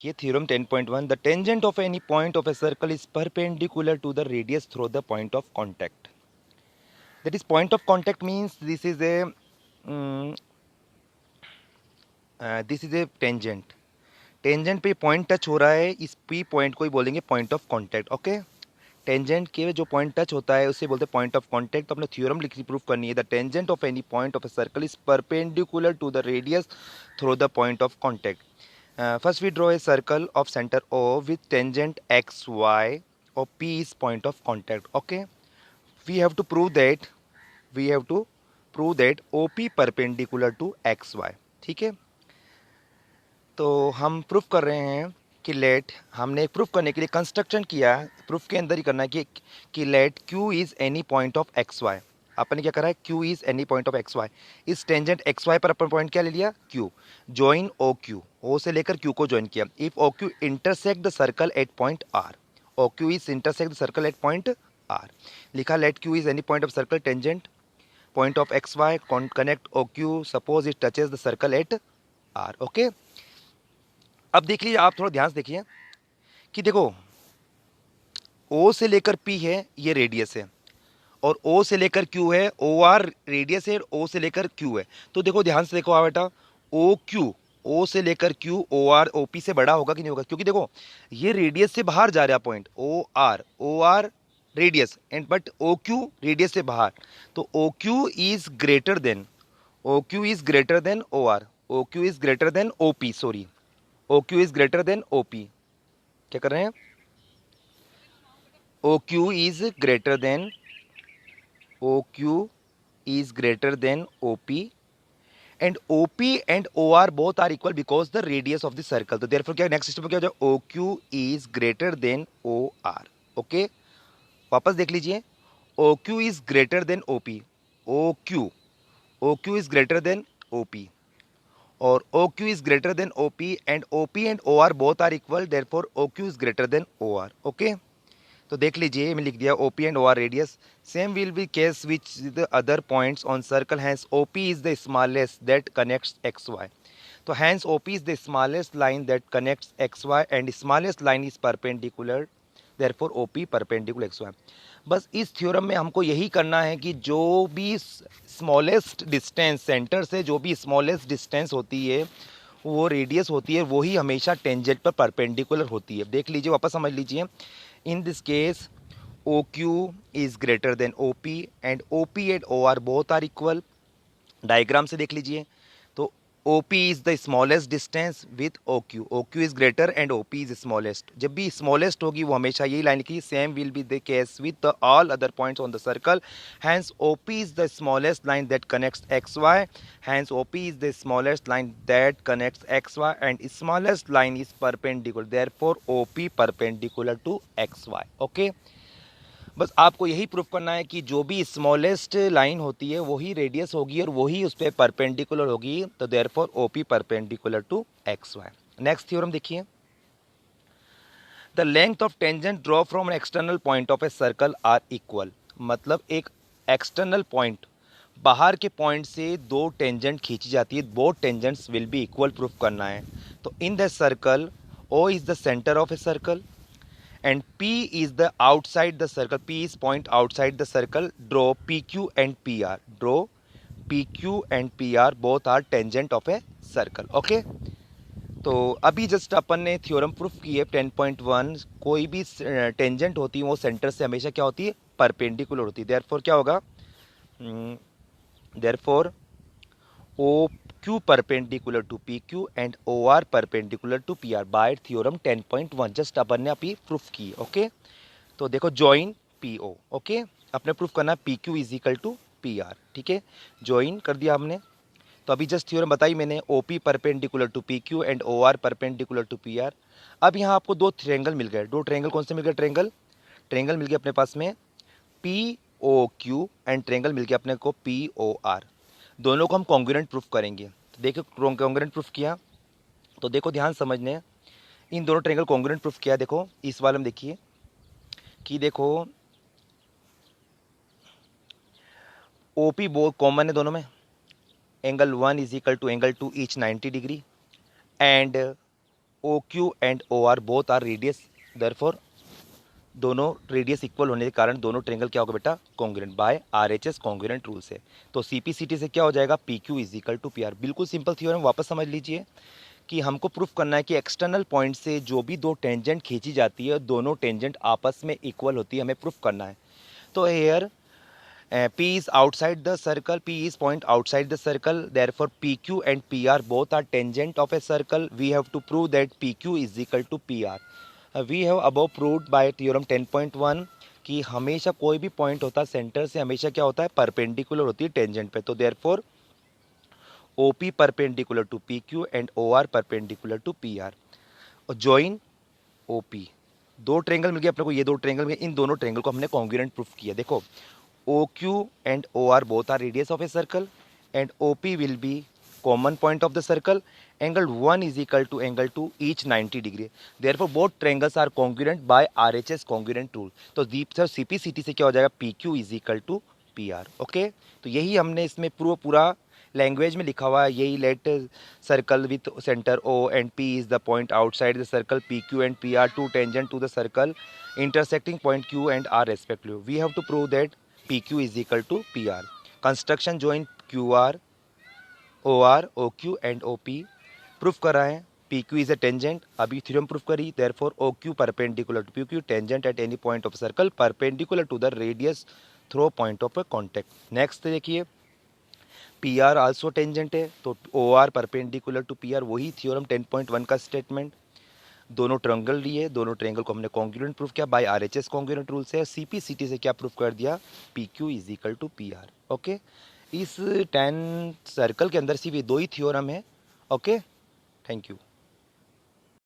ये theorem 10.1 the tangent of any point of a circle is perpendicular to the radius through the point of contact. That is point of contact means this is a tangent. Tangent पे point touch हो रहा है, इस P point को ही बोलेंगे point of contact. Okay, tangent के जो पॉइंट टच होता है उसे बोलते हैं पॉइंट ऑफ कॉन्टैक्ट. तो अपने थ्योरम लिखी प्रूफ करनी है the tangent of any point of a circle is perpendicular to the radius through the point of contact. First we draw a circle of center O with tangent XY or P is point of contact. Okay, we have to prove that OP perpendicular to XY. ठीक है, तो हम proof कर रहे हैं कि late हमने proof करने के लिए कंस्ट्रक्शन किया. प्रूफ के अंदर ही करना है कि let Q is any point of XY. अपन ने क्या करा है, Q is any point of XY. इस टेंजेंट XY पर अपन पॉइंट क्या ले लिया, Q. ज्वाइन OQ, O से लेकर Q को ज्वाइन किया. If OQ intersect the circle at point R, OQ is intersect the circle at point R. लिखा let Q is any point of circle tangent point of XY connect OQ suppose it touches the circle at R. Okay, अब देख लीजिए, आप थोड़ा ध्यान से देखिए कि देखो O से लेकर P है, ये रेडियस है, और O से लेकर Q है, OR रेडियस है, O से लेकर Q है. तो देखो ध्यान से देखो बेटा, OQ, O से लेकर Q OR OP से बड़ा होगा कि नहीं होगा, क्योंकि देखो ये रेडियस से बाहर जा रहा point OR radius and but OQ radius से बाहर. तो OQ is greater than OR, OQ is greater than OP, sorry, OQ is greater than OP. क्या कर रहे हैं, OQ is greater than OP, and OP and OR both are equal because the radius of the circle. तो therefore क्या next step में क्या हो जाए, OQ is greater than OR. Okay, वापस देख लीजिए, OQ is greater than OP. OQ is greater than OP, और OQ is greater than OP and OP and OR both are equal, therefore OQ is greater than OR. Okay, तो देख लीजिए, मैं लिख दिया OP and OR radius. Same will be case which the other points on circle. Hence OP is the smallest that connects XY. तो hence OP is the smallest line that connects XY and smallest line is perpendicular, therefore OP perpendicular XY. बस इस theorem में हमको यही करना है कि जो भी स्मॉलेस्ट डिस्टेंस सेंटर से जो भी स्मॉलेस्ट डिस्टेंस होती है वो रेडियस होती है, वही हमेशा टेंजेंट पर परपेंडिकुलर होती है. देख लीजिए, वापस समझ लीजिए. In this case, OQ is greater than OP and OP and OR both are equal. Diagram से देख लीजिए, तो OP is the smallest distance with OQ. OQ is greater and OP is smallest. जब भी smallest होगी वो हमेशा यही लाइन की same will be the case with the all other points on the circle. Hence OP is the smallest line that connects XY. Hence OP is the smallest line that connects XY and smallest line is perpendicular. Therefore OP perpendicular to XY. Okay. बस आपको यही proof करना है कि जो भी smallest line होती है वही रेडियस होगी और वही उस पर परपेंडिकुलर होगी. तो therefore OP perpendicular to XY. Next theorem देखिए, the length of tangent draw from an external point of a circle are equal. मतलब एक एक्सटर्नल पॉइंट, बाहर के पॉइंट से दो टेंजेंट खींची जाती है, both tangents will be equal proof करना है. तो in the circle O is the centre of a circle and P is the outside the circle. P is point outside the circle. Draw PQ and PR. Draw PQ and PR both are tangent of a circle. Okay. तो अभी just अपन ने theorem proof की है 10.1. कोई भी tangent होती है वो सेंटर से हमेशा क्या होती है, परपेंडिकुलर होती है. देयरफॉर क्या होगा, therefore OQ perpendicular to PQ and OR perpendicular to PR by theorem 10.1. Just अपन ने अभी प्रूफ की. ओके, तो देखो ज्वाइन PO. ओके, अपने प्रूफ करना है PQ is equal to PR. ठीक है, ज्वाइन कर दिया हमने. तो अभी जस्ट थ्योरम बताई मैंने, OP perpendicular to PQ and OR perpendicular to PR. अब यहाँ आपको दो ट्रेंगल मिल गए. दो ट्रेंगल कौन से मिल गए, ट्रेंगल मिल गया अपने पास में POQ एंड ट्रेंगल मिल गया अपने को POR. दोनों को हम कॉन्ग्रुएंट प्रूफ करेंगे. तो देखो कॉन्ग्रुएंट प्रूफ किया, तो देखो ध्यान समझने, इन दोनों ट्रेंगल कॉन्ग्रुएंट प्रूफ किया. देखो इस वाले में देखिए कि देखो OP वो कॉमन है दोनों में. Angle 1 is equal to angle 2 each 90 degree and O Q and O R both are radius, therefore दोनों रेडियस इक्वल होने के कारण दोनों ट्रेंगल क्या होगा बेटा, congruent by RHS congruent rule से। तो सीपीसीटी से क्या हो जाएगा, P Q is equal to P R. बिल्कुल सिंपल थ्योरम, वापस समझ लीजिए कि हमको प्रूफ करना है कि एक्सटर्नल पॉइंट से जो भी दो टेंजेंट खींची जाती है दोनों टेंजेंट आपस में इक्वल होती है, हमें प्रूफ करना है। तो hair P is outside the circle, P is point outside the circle, therefore PQ and PR both are tangent of a circle. We have to prove that PQ is equal to PR. We have above proved by theorem 10.1 कि हमेशा कोई भी point होता है centre से हमेशा क्या होता है, परपेंडिकुलर होती है टेंजेंट पे। तो therefore OP perpendicular to PQ and OR perpendicular to PR और जॉइन OP। दो ट्रेंगल मिल गए अपने को, ये दो ट्रेंगल मिल गए, इन दोनों ट्रेंगल को हमने कॉन्ग्रुएंट प्रूफ किया। देखो OQ and OR both are radius of a circle and OP will be common point of the circle. Angle 1 is equal to angle 2 each 90 degree. Therefore both triangles are congruent by RHS congruent rule. तो CPCT से क्या हो जाएगा, PQ is equal to PR. Okay, तो यही हमने इसमें पूरा लैंग्वेज में लिखा हुआ है, यही let circle with centre O and P is the point outside the circle, PQ and PR two tangent to the circle intersecting point Q and R respectively. We have to prove that PQ is equal to PR. Construction join QR, OR, OQ and OP. Proof करा है PQ is a tangent, अभी theorem proof करी, therefore OQ perpendicular to PQ tangent at any point of circle perpendicular to the radius through point of a contact. Next देखिए PR also tangent है, तो OR perpendicular to PR, वही theorem 10.1 का statement. दोनों triangle लिए, दोनों triangle को हमने कॉन्ग्रुएंट प्रूफ किया बाय आरएचएस कॉन्ग्रुएंट रूल से। सीपीसीटी से क्या प्रूफ कर दिया, PQ is equal to PR। Okay, इस 10 सर्कल के अंदर सिर्फ ये दो ही थ्योरम है। Okay, thank you.